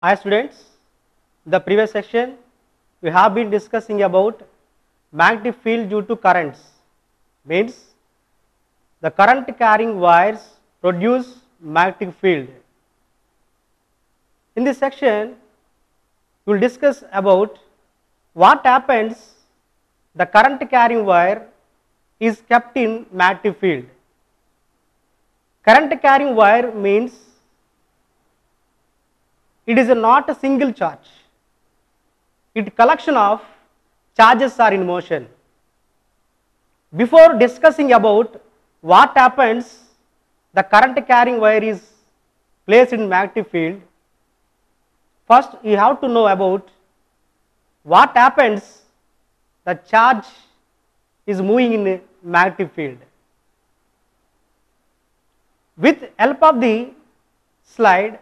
Hi students, the previous section we have been discussing about magnetic field due to currents, means the current carrying wires produce magnetic field. In this section we will discuss about what happens the current carrying wire is kept in magnetic field. Current carrying wire means it is not a single charge, it collection of charges are in motion. Before discussing about what happens the current carrying wire is placed in magnetic field, first you have to know about what happens the charge is moving in a magnetic field. With help of the slide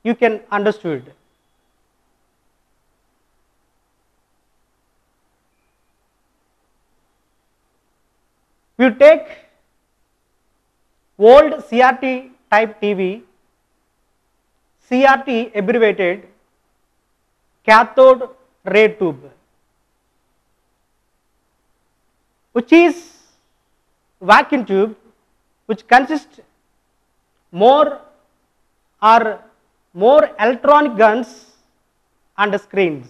you can understood. We take old CRT type TV, CRT abbreviated cathode ray tube, which is vacuum tube which consists more electronic guns and screens.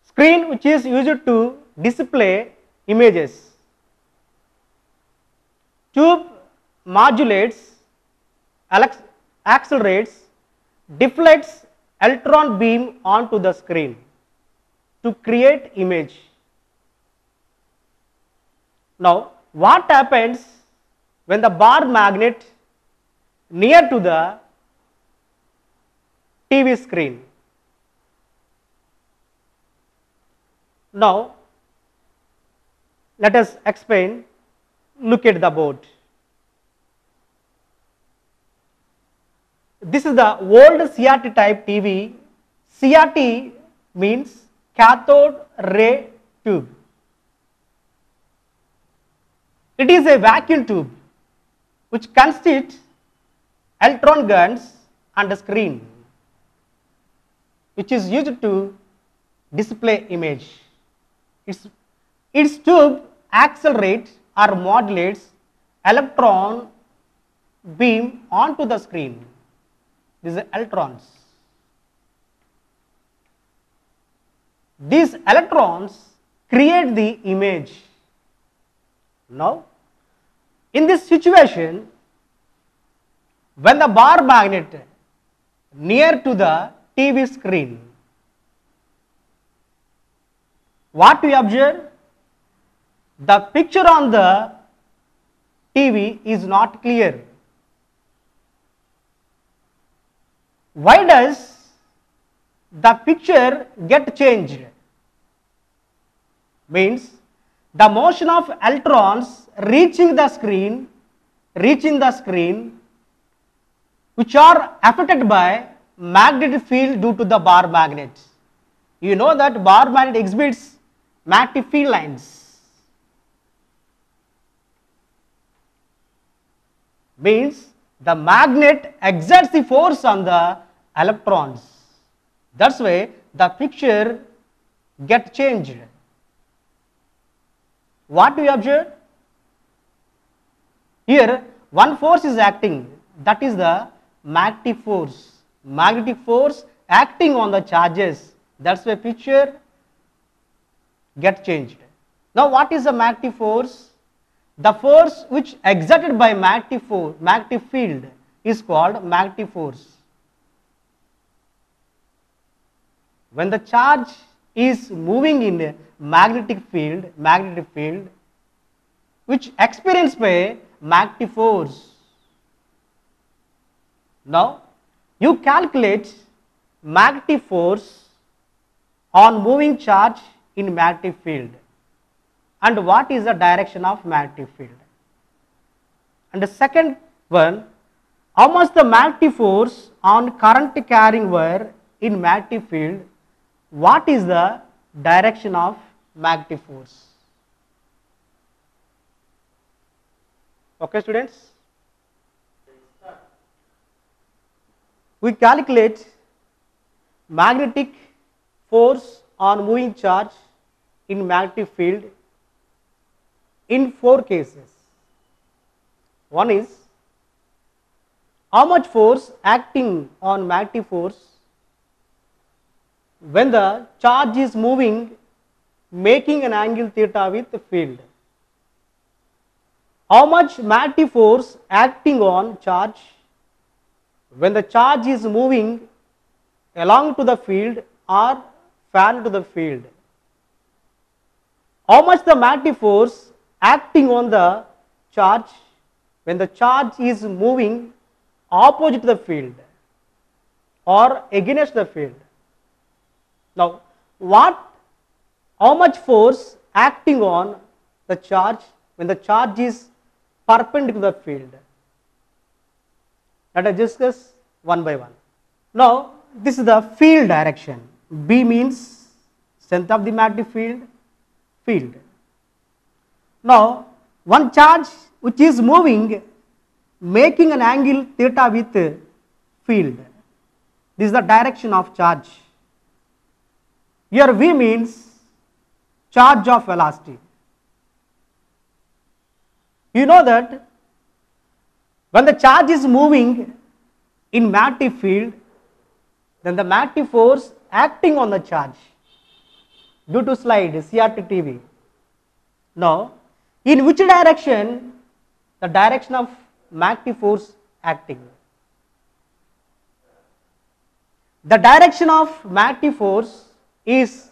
Screen which is used to display images. Tube modulates, accelerates, deflects electron beam onto the screen to create image. Now what happens when the bar magnet near to the TV screen? Now let us explain. Look at the board. This is the old CRT type TV. CRT means cathode ray tube. It is a vacuum tube which consists electron guns and a screen which is used to display image. Its tube accelerates or modulates electron beam onto the screen. These are electrons. These electrons create the image. Now, in this situation, when the bar magnet near to the TV screen, what we observe? The picture on the TV is not clear. Why does the picture get changed? Means the motion of electrons reaching the screen, which are affected by magnetic field due to the bar magnet. You know that bar magnet exhibits magnetic field lines. Means the magnet exerts the force on the electrons. That's why the picture get changed. What do we observe? Here one force is acting, that is the magnetic force. Magnetic force acting on the charges. That's why picture get changed. Now what is the magnetic force? The force which exerted by magnetic field is called magnetic force. When the charge is moving in a magnetic field which experienced by magnetic force. Now you calculate magnetic force on moving charge in magnetic field. And what is the direction of magnetic field? And the second one, how much the magnetic force on current carrying wire in magnetic field? What is the direction of magnetic force? Okay students? we calculate magnetic force on moving charge in magnetic field in 4 cases. One is how much force acting on magnetic force when the charge is moving making an angle theta with the field. How much magnetic force acting on charge when the charge is moving along to the field or parallel to the field. How much the magnetic force acting on the charge when the charge is moving opposite to the field or against the field. Now, how much force acting on the charge when the charge is perpendicular to the field? Let us discuss one by one. Now, this is the field direction. B means strength of the magnetic field. Now, one charge which is moving making an angle theta with field. This is the direction of charge. Here V means charge of velocity. You know that when the charge is moving in magnetic field, then the magnetic force acting on the charge due to slide CRT TV. Now, in which direction the direction of magnetic force acting? The direction of magnetic force is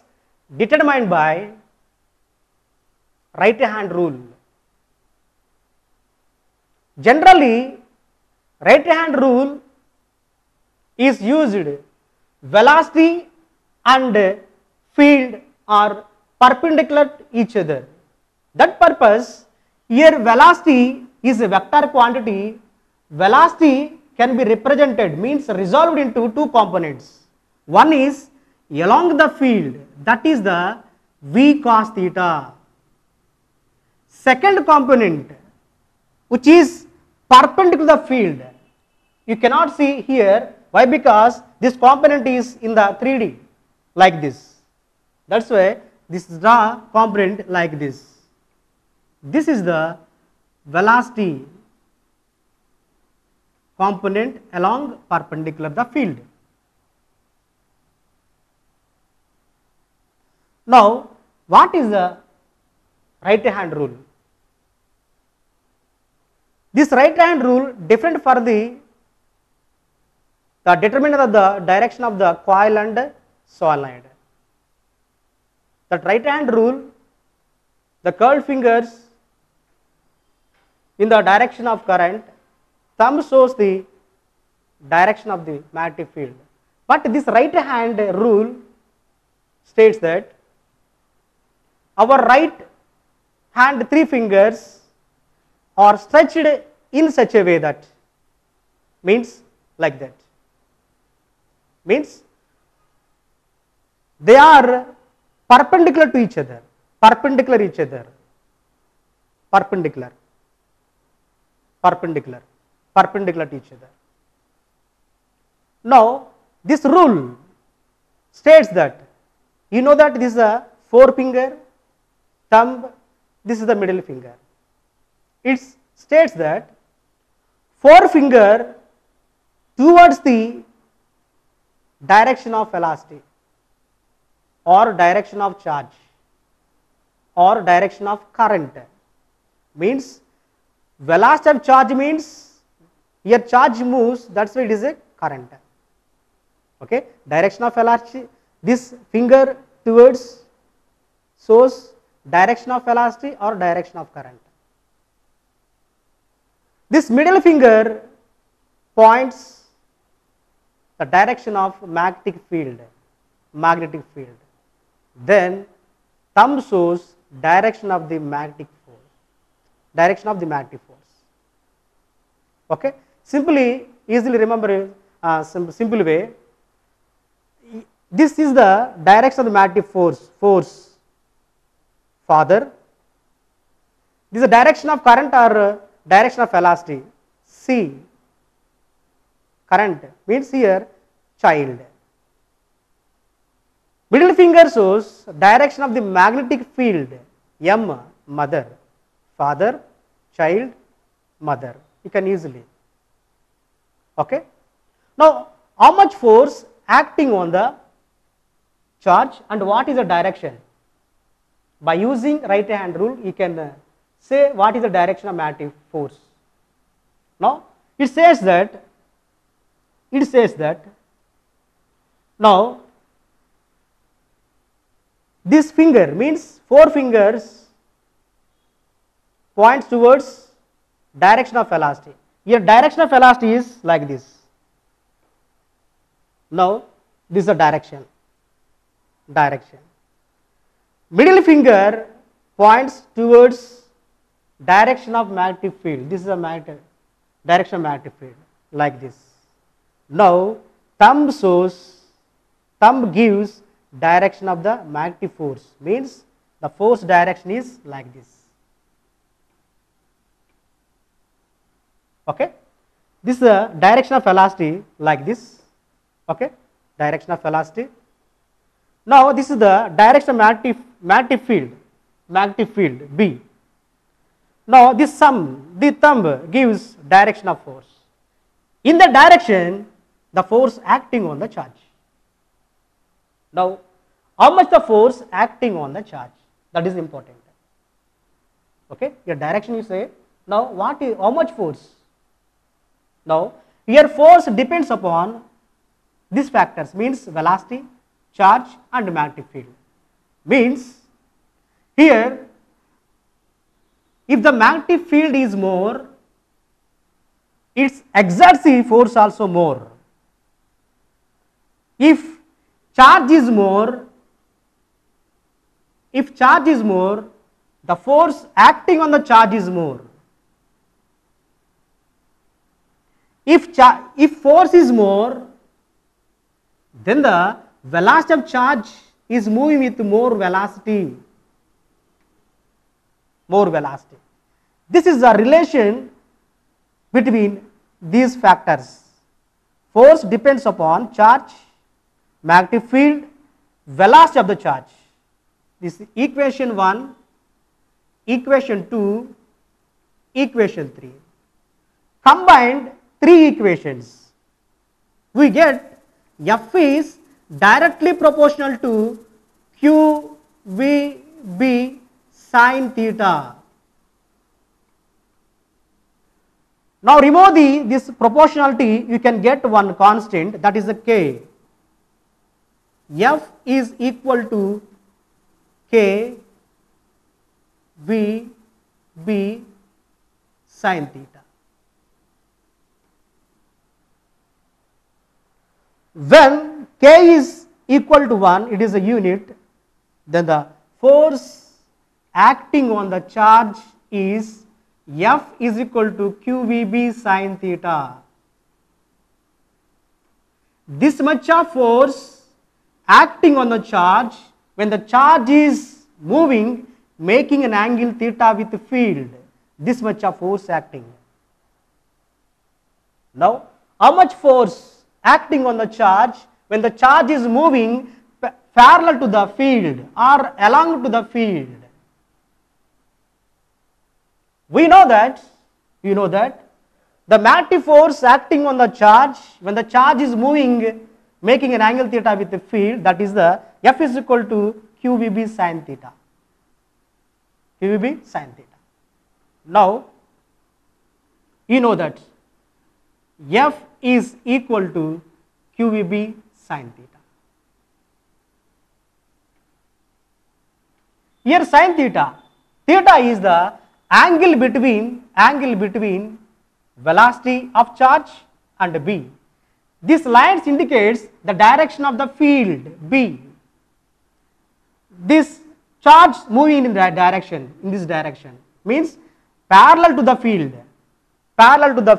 determined by right hand rule. Generally, right hand rule is used velocity and field are perpendicular to each other. That purpose, here velocity is a vector quantity. Velocity can be represented, means resolved into 2 components. One is along the field, that is the V cos theta. Second component, which is perpendicular to the field, you cannot see here. Why? Because this component is in the 3D like this. That's why this is the component like this. This is the velocity component along perpendicular the field. Now, what is the right hand rule? This right hand rule different for the determinant of the direction of the coil and solenoid. That right hand rule, the curled fingers in the direction of current, thumb shows the direction of the magnetic field. But this right hand rule states that our right hand 3 fingers are stretched in such a way that, means like that, means they are perpendicular to each other, perpendicular to each other, perpendicular to each other. Now, this rule states that, you know that this is a forefinger, thumb, this is the middle finger. It states that forefinger towards the direction of velocity or direction of charge or direction of current, means velocity of charge means here charge moves, that's why it is a current. Okay, direction of velocity, this finger towards shows direction of velocity or direction of current. This middle finger points the direction of magnetic field. Then thumb shows direction of the magnetic force. Okay, simply easily remember simple way. This is the direction of the magnetic force father. This is the direction of current or direction of velocity C, current means here child. Middle finger shows direction of the magnetic field, M, mother, father, child, mother. You can easily. Okay. Now, how much force acting on the charge and what is the direction? By using right hand rule, you can say what is the direction of magnetic force. Now, it says that now this finger means 4 fingers points towards direction of velocity. Here direction of velocity is like this. Now this is the direction. Middle finger points towards direction of magnetic field. This is a direction of magnetic field like this. Now thumb gives direction of the magnetic force, means the force direction is like this. Okay, this is the direction of velocity like this. Okay, direction of velocity. Now this is the direction of magnetic field B. Now the thumb gives direction of force. In the direction, the force acting on the charge. Now, how much the force acting on the charge? That is important. Okay, your direction you say. Now, how much force? Now, here force depends upon these factors, means velocity, charge and magnetic field. Means here, if the magnetic field is more, its exerts the force also more. If charge is more, the force acting on the charge is more. If force is more, then the velocity of charge is moving with more velocity. This is the relation between these factors. Force depends upon charge, magnetic field, velocity of the charge. This is equation 1, equation 2, equation 3. Combined 3 equations, we get F is directly proportional to QVB sin theta. Now remove this proportionality, you can get one constant, that is the K. F is equal to K V B sin theta. When K is equal to 1, it is a unit, then the force acting on the charge is F is equal to QVB sin theta. This much of force acting on the charge when the charge is moving, making an angle theta with the field. This much of force acting. Now, how much force acting on the charge when the charge is moving parallel to the field or along to the field? We know that the magnetic force acting on the charge when the charge is moving, making an angle theta with the field, that is the F is equal to QVB sin theta. QVB sin theta. Now, you know that F is equal to QVB sin theta. Here sin theta is the angle between velocity of charge and B. This lines indicates the direction of the field B. This charge moving in that direction, in this direction, means parallel to the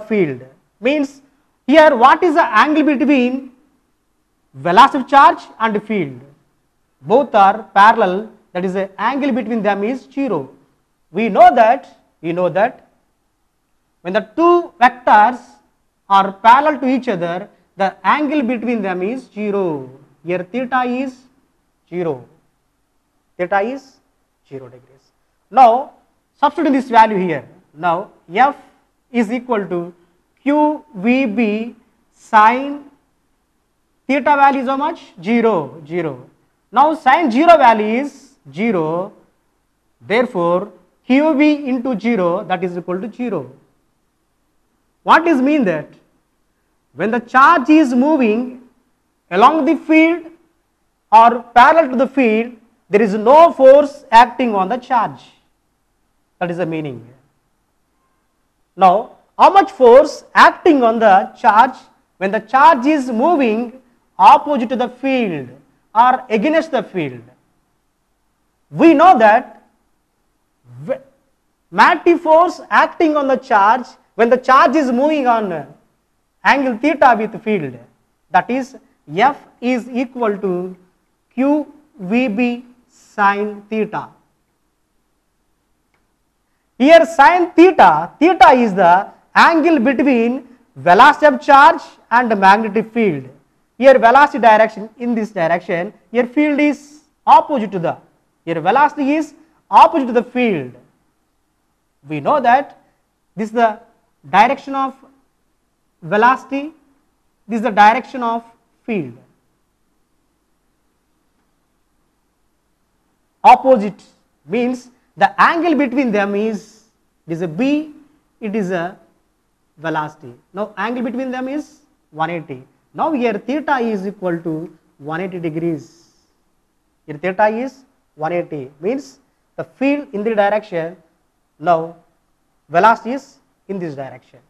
field. Means here what is the angle between velocity of charge and field? Both are parallel, that is the angle between them is 0. We know that when the two vectors are parallel to each other, the angle between them is 0. Here theta is 0. Theta is 0 degrees. Now substitute this value here. Now F is equal to QVB sine theta value is how much? 0, 0. Now sine 0 value is 0. Therefore QV into 0, that is equal to 0. What does mean that? When the charge is moving along the field or parallel to the field, there is no force acting on the charge. That is the meaning. Now, how much force acting on the charge when the charge is moving opposite to the field or against the field? We know that magnetic force acting on the charge when the charge is moving on angle theta with field, that is F is equal to QVB sine theta. Here sine theta, theta is the angle between velocity of charge and magnetic field. Here velocity direction in this direction, here field is opposite to the, here velocity is opposite to the field. We know that this is the direction of velocity, this is the direction of field. Opposite means the angle between them is, it is a B, it is a velocity. Now angle between them is 180. Now here theta is equal to 180 degrees. Here theta is 180 means the field in the direction, now velocity is in this direction,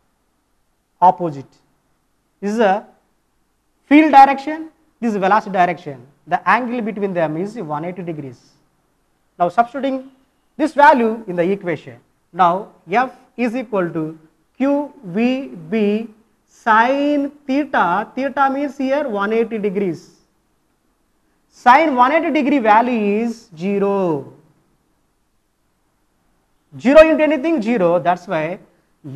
opposite. This is a field direction, this is velocity direction. The angle between them is 180 degrees. Now substituting this value in the equation. Now F is equal to QVB sine theta, theta means here 180 degrees. Sine 180 degree value is 0. 0 into anything 0, that is why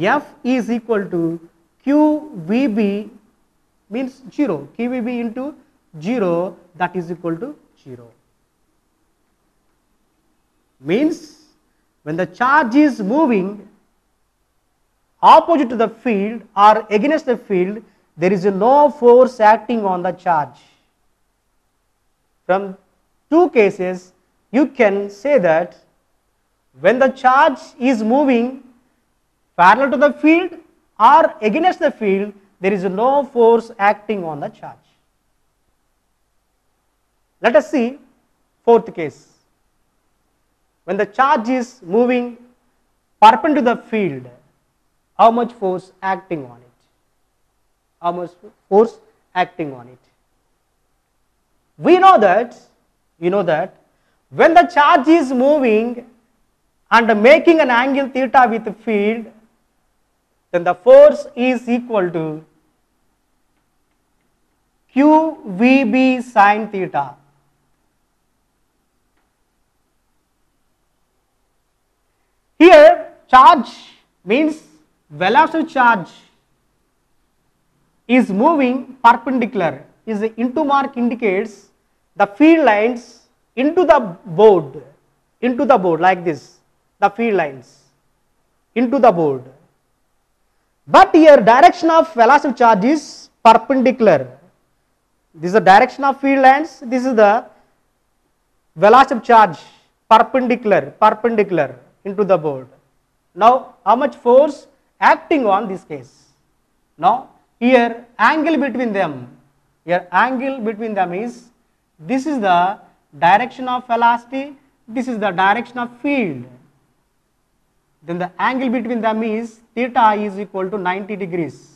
F is equal to QVB means 0, QVB into 0, that is equal to 0. Means when the charge is moving opposite to the field or against the field, there is no force acting on the charge. From two cases, you can say that when the charge is moving parallel to the field or against the field, there is no force acting on the charge. Let us see fourth case. When the charge is moving perpendicular to the field, how much force acting on it? How much force acting on it? We know that when the charge is moving and making an angle theta with the field, then the force is equal to QVB sine theta. Here charge means velocity charge is moving perpendicular, is into mark indicates the field lines into the board like this, the field lines into the board. But here direction of velocity charge is perpendicular. This is the direction of field lines, this is the velocity of charge perpendicular into the board. Now how much force acting on this case? Now here angle between them is, this is the direction of velocity, this is the direction of field. Then the angle between them is theta is equal to 90 degrees.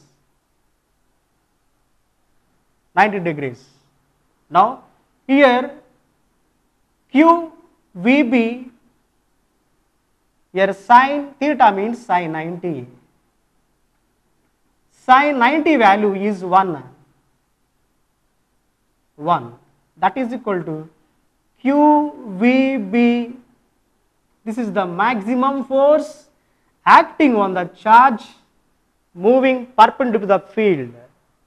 90 degrees. Now here QVB, here sine theta means sine 90. Sine 90 value is 1. That is equal to QVB. This is the maximum force acting on the charge moving perpendicular to the field.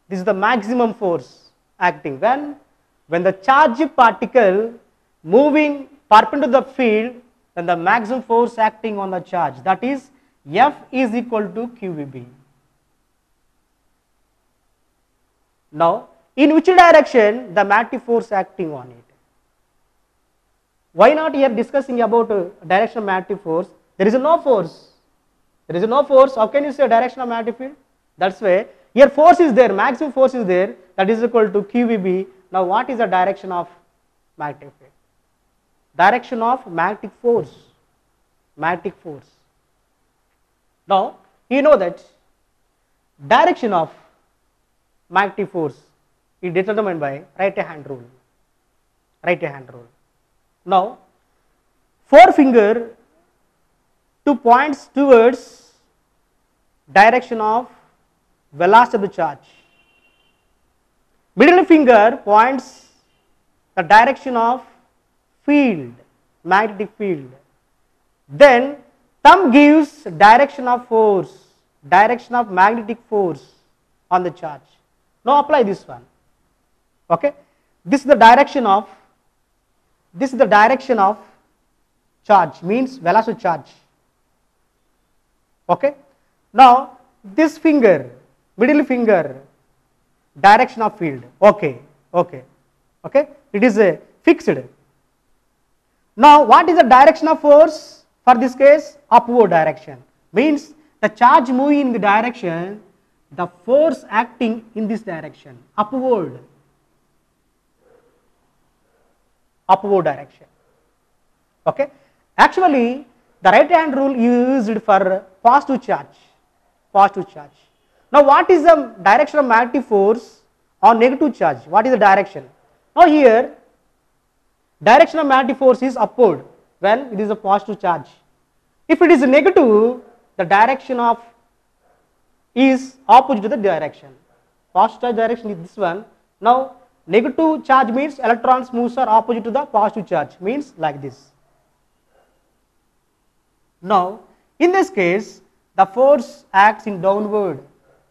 This is the maximum force acting. When the charge particle moving perpendicular to the field, then the maximum force acting on the charge, that is F is equal to QVB. Now, in which direction the magnetic force acting on it? Why not here discussing about direction of magnetic force? There is no force. There is no force. How can you say direction of magnetic field? That's why here force is there, maximum force is there, that is equal to QVB. Now, what is the direction of magnetic field? Direction of magnetic force. Magnetic force. Now, you know that direction of magnetic force is determined by right hand rule. Right hand rule. Now, forefinger to points towards direction of velocity of the charge. Middle finger points the direction of field, magnetic field. Then thumb gives direction of force, direction of magnetic force on the charge. Now apply this one. Okay, this is the direction of charge, means velocity charge. Okay, now this finger, middle finger, direction of field. Okay, it is a fixed. Now what is the direction of force? For this case, upward direction, means the charge moving in the direction, the force acting in this direction, upward direction. Okay, actually the right hand rule used for positive charge. Now what is the direction of magnetic force on negative charge? What is the direction? Now here direction of magnetic force is upward when it is a positive charge. If it is negative, the direction of is opposite to the direction. Positive charge direction is this one. Now negative charge means electrons moves are opposite to the positive charge, means like this. Now in this case the force acts in downward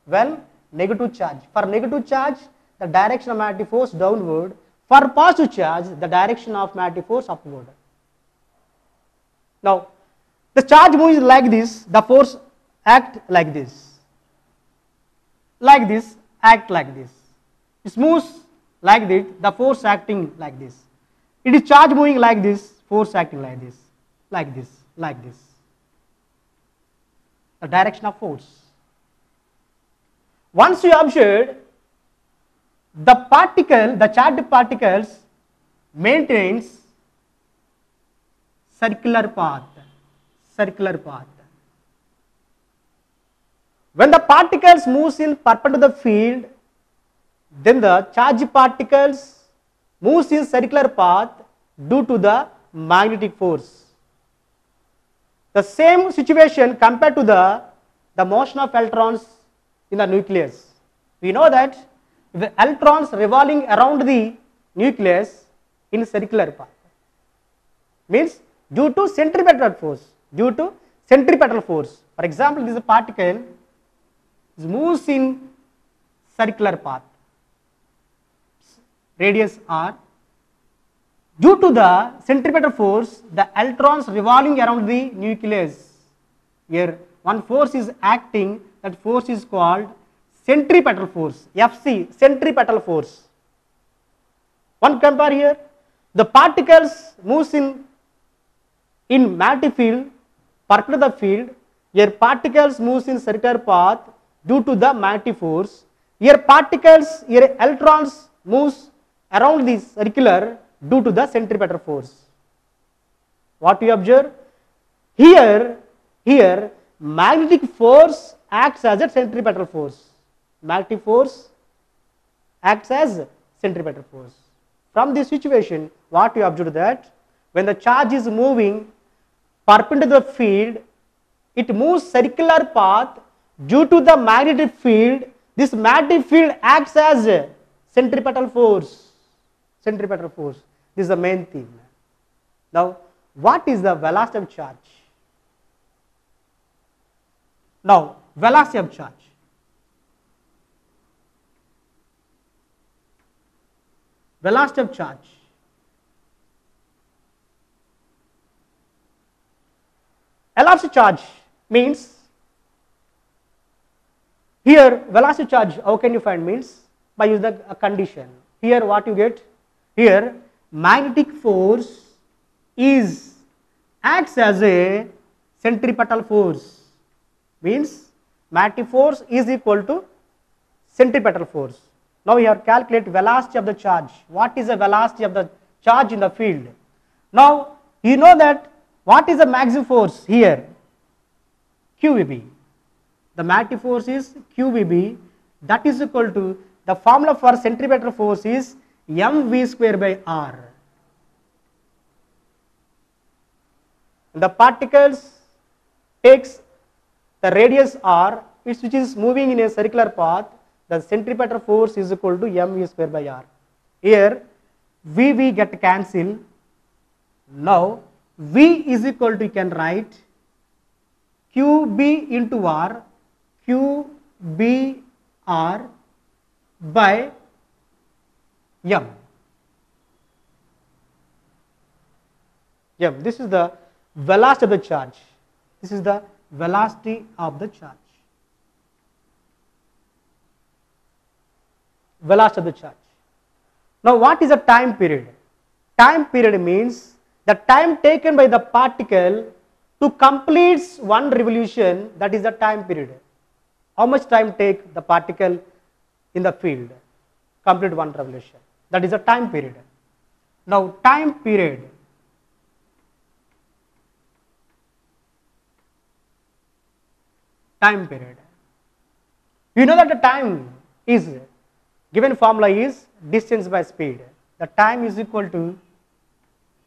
when negative charge. For negative charge the direction of magnetic force downward. For positive charge the direction of magnetic force upward. Now the charge moves like this, the force act like this. Like this, act like this. It moves like this, the force acting like this. It is charge moving like this, force acting like this, like this, like this. The direction of force. Once you observe, the charged particles maintains circular path. When the particles moves in perpendicular to the field, then the charged particles moves in circular path due to the magnetic force. The same situation compared to the motion of electrons in the nucleus. We know that the electrons revolving around the nucleus in circular path, means due to centripetal force. For example, this particle moves in circular path, radius r. Due to the centripetal force, the electrons revolving around the nucleus. Here one force is acting, that force is called centripetal force, Fc, centripetal force. One compare here, the particles moves in magnetic field, perpendicular field. Here particles moves in circular path due to the magnetic force. Here electrons moves around the circular due to the centripetal force. What we observe? Here magnetic force acts as a centripetal force. Magnetic force acts as centripetal force. From this situation, what we observe that when the charge is moving perpendicular to the field, it moves circular path due to the magnetic field. This magnetic field acts as a centripetal force. This is the main theme. Now, what is the velocity of charge? Now, velocity of charge. velocity of charge. Velocity charge means, here velocity charge, how can you find means? By using a condition. Here what you get? Here magnetic force acts as a centripetal force, means magnetic force is equal to centripetal force. Now we have calculate velocity of the charge. What is the velocity of the charge in the field? Now you know that what is the maximum force here? QVB. The magnetic force is QVB, that is equal to, the formula for centripetal force is mv square by r. The particles takes the radius r, which is moving in a circular path, the centripetal force is equal to mv square by r. Here Vv get cancelled. Now V is equal to, you can write QB into R, QBR by M. This is the velocity of the charge. This is the velocity of the charge. Velocity of the charge. Now what is the time period? Time period means the time taken by the particle to complete one revolution, that is the time period. How much time take the particle in the field complete one revolution, that is the time period. Now time period, you know that the time is given, formula is distance by speed. The time is equal to,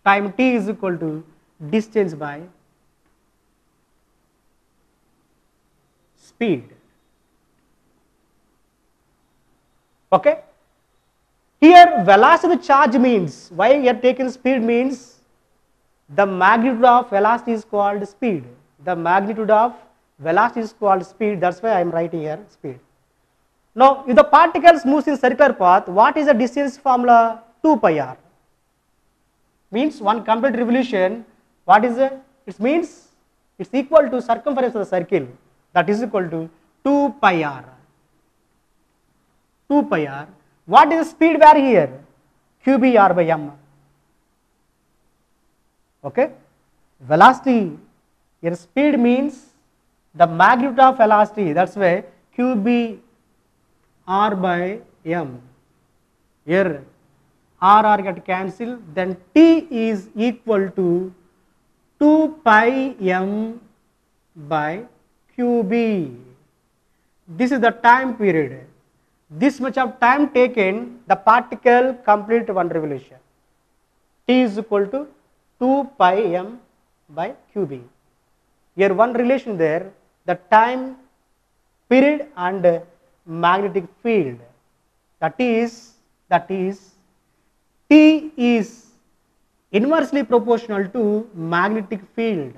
time t is equal to distance by speed. Okay. Here velocity of the charge means, why we are taking speed means, the magnitude of velocity is called speed. The magnitude of velocity is called speed, that's why I am writing here speed. Now if the particles moves in circular path, what is the distance formula? 2 pi r. Means one complete revolution, what is it? It means it's equal to circumference of the circle, that is equal to 2 pi r. 2 pi r. What is the speed vary here? QBR by M. Okay. Velocity, here speed means the magnitude of velocity, that's why QBR by M. Here R get cancelled, then T is equal to 2 pi M by QB. This is the time period. This much of time taken, the particle complete one revolution. T is equal to 2 pi M by QB. Here one relation there, the time period and magnetic field. That is T is inversely proportional to magnetic field.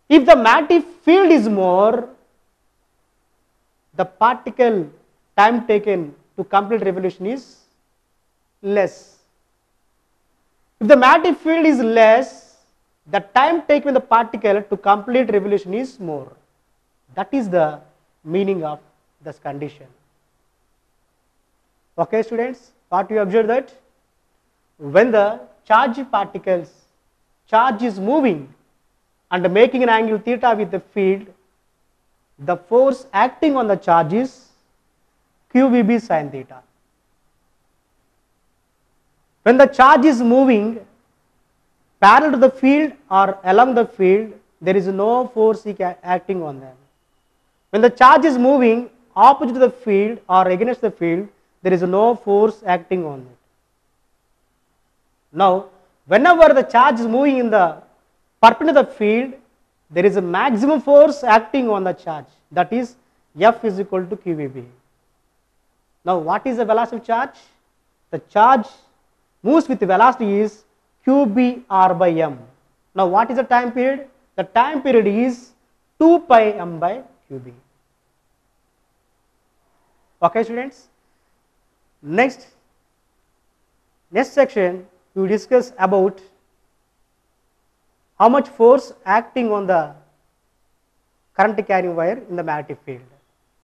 If the magnetic field is more, the particle time taken to complete revolution is less. If the magnetic field is less, the time taken the particle to complete revolution is more. That is the meaning of this condition. Okay students, what you observe that when the charge is moving and making an angle theta with the field, the force acting on the charge is QVB sin theta. When the charge is moving parallel to the field or along the field, there is no force acting on them. When the charge is moving opposite to the field or against the field, there is no force acting on it. Now, whenever the charge is moving in the perpendicular to the field, there is a maximum force acting on the charge, that is F is equal to QVB. Now, what is the velocity of charge? The charge moves with the velocity is QBR by M. Now, what is the time period? The time period is 2 pi M by QB. Okay students, next Next section, we discuss about how much force acting on the current carrying wire in the magnetic field.